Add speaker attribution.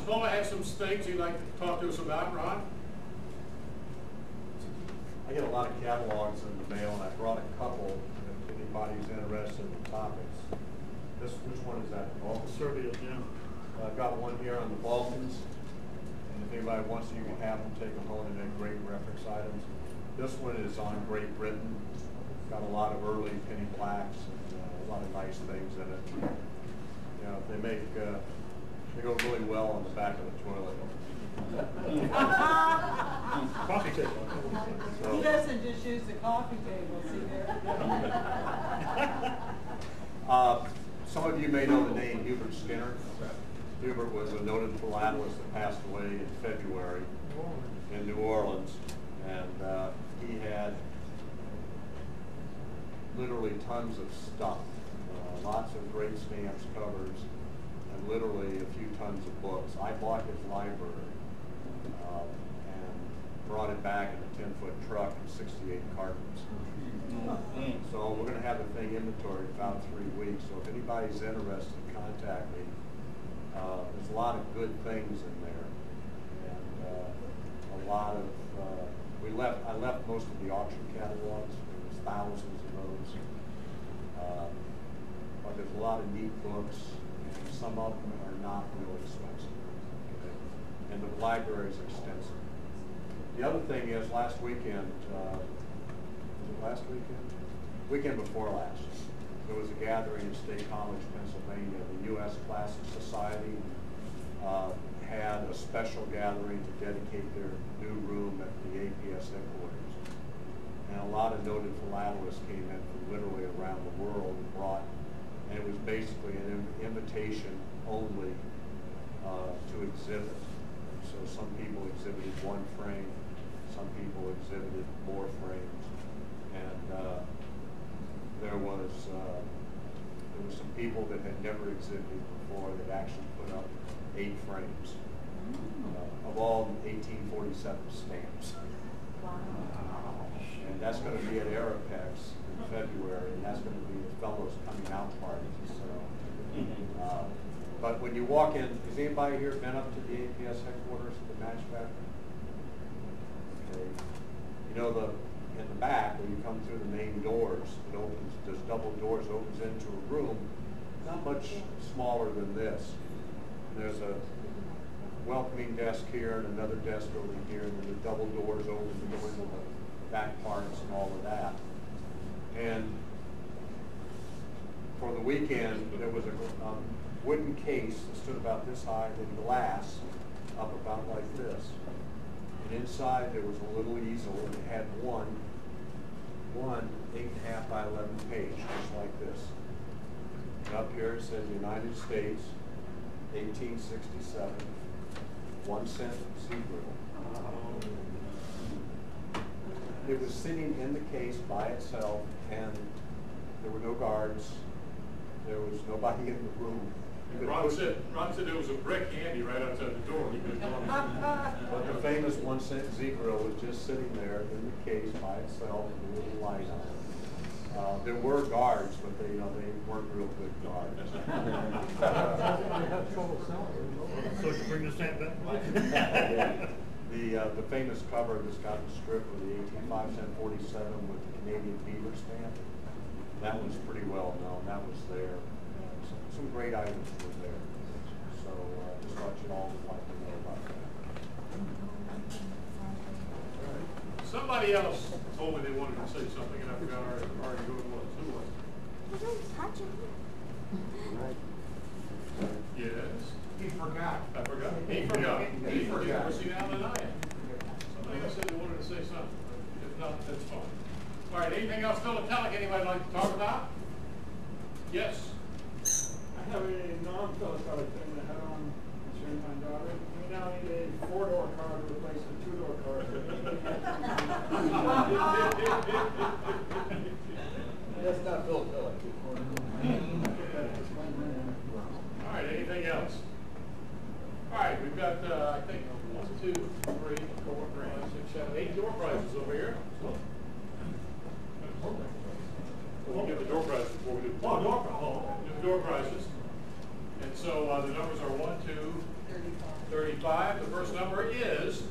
Speaker 1: Cipolla has some things you'd like to talk to us about, Ron?
Speaker 2: I get a lot of catalogs in the mail, and I brought a couple if anybody's interested in the topics. Which one is that? Balkans?
Speaker 3: Serbia, yeah.
Speaker 2: I've got one here on the Balkans, and if anybody wants to, you can have them, take them home, and they're great reference items. This one is on Great Britain. Got a lot of early penny blacks and a lot of nice things in it. You know, they go really well on the back of the toilet.
Speaker 3: Coffee table.
Speaker 2: So,
Speaker 4: He doesn't just use the coffee table, see there?
Speaker 2: some of you may know the name Hurbert Skinner. Hurbert was a noted philatelist that passed away in February in New Orleans, and he had literally tons of stuff, lots of great stamps, covers, and literally a few tons of books. I bought his library and brought it back in a 10-foot truck and 68 cartons. So we're going to have the thing inventoried in about 3 weeks. So if anybody's interested, contact me. There's a lot of good things in there, and a lot of I left most of the auction catalogs. There was thousands of those, but there's a lot of neat books, and some of them are not real expensive. Okay? And the library is extensive. The other thing is, last weekend, was it last weekend? Weekend before last, there was a gathering at State College, Pennsylvania. The U.S. Classic Society had a special gathering to dedicate their new room at the APS headquarters. And a lot of noted philatelists came in from literally around the world and brought, and it was basically an invitation only to exhibit. So some people exhibited one frame, some people exhibited more frames, and there was some people that had never exhibited before that actually put up 8 frames of all 1847 stamps.
Speaker 4: Wow.
Speaker 2: And that's going to be at Arapex in February, and that's going to be the fellows coming out party. So, but when you walk in, has anybody here been up to the APS headquarters at the Match Factory? Okay. You know, in the back, when you come through the main doors, it opens, there's double doors, opens into a room not much smaller than this. And there's a welcoming desk here and another desk over here, and then the double doors open to go into the back parts and all of that. And for the weekend, there was a wooden case that stood about this high, and glass up about like this. And inside there was a little easel, and it had one 8.5 by 11 page, just like this. And up here it says United States, 1867, 1 cent Ziegler. It was sitting in the case by itself, and there were no guards. There was nobody in the room.
Speaker 1: Ron said there was a brick handy right outside the door.
Speaker 2: But the famous 1 cent Ziegler was just sitting there in the case by itself with a little light on it. There were guards, but they weren't real good guards.
Speaker 3: So you bring the stamp back?
Speaker 2: The famous cover that's got the strip of the 5 cent 47 with the Canadian beaver stamp. That was pretty well known. That was there. Some great items were there. So just thought you all would like to know about that.
Speaker 1: Somebody else told me they wanted to say something, and I forgot already who it was. Who was it?
Speaker 5: Don't touch him.
Speaker 1: Yes.
Speaker 6: He forgot.
Speaker 1: I forgot. He forgot. He forgot. More senile than I am. Somebody else said they wanted to say something. If not, that's fine. All right. Anything else philatelic anybody like to talk about? Yes.
Speaker 7: I have a non-philatelic thing that I had on concerning my daughter. We now need a 4-door car to replace a 2-door car.
Speaker 6: That's not philatelic.
Speaker 1: All right. Anything else? All right. We've got I think 1, 2, 3, 4, 5, 6, 7, 8 door prizes over here. We'll give the door prizes before we do the door prizes. And so the numbers are 1, 2, 35, 35. The first number is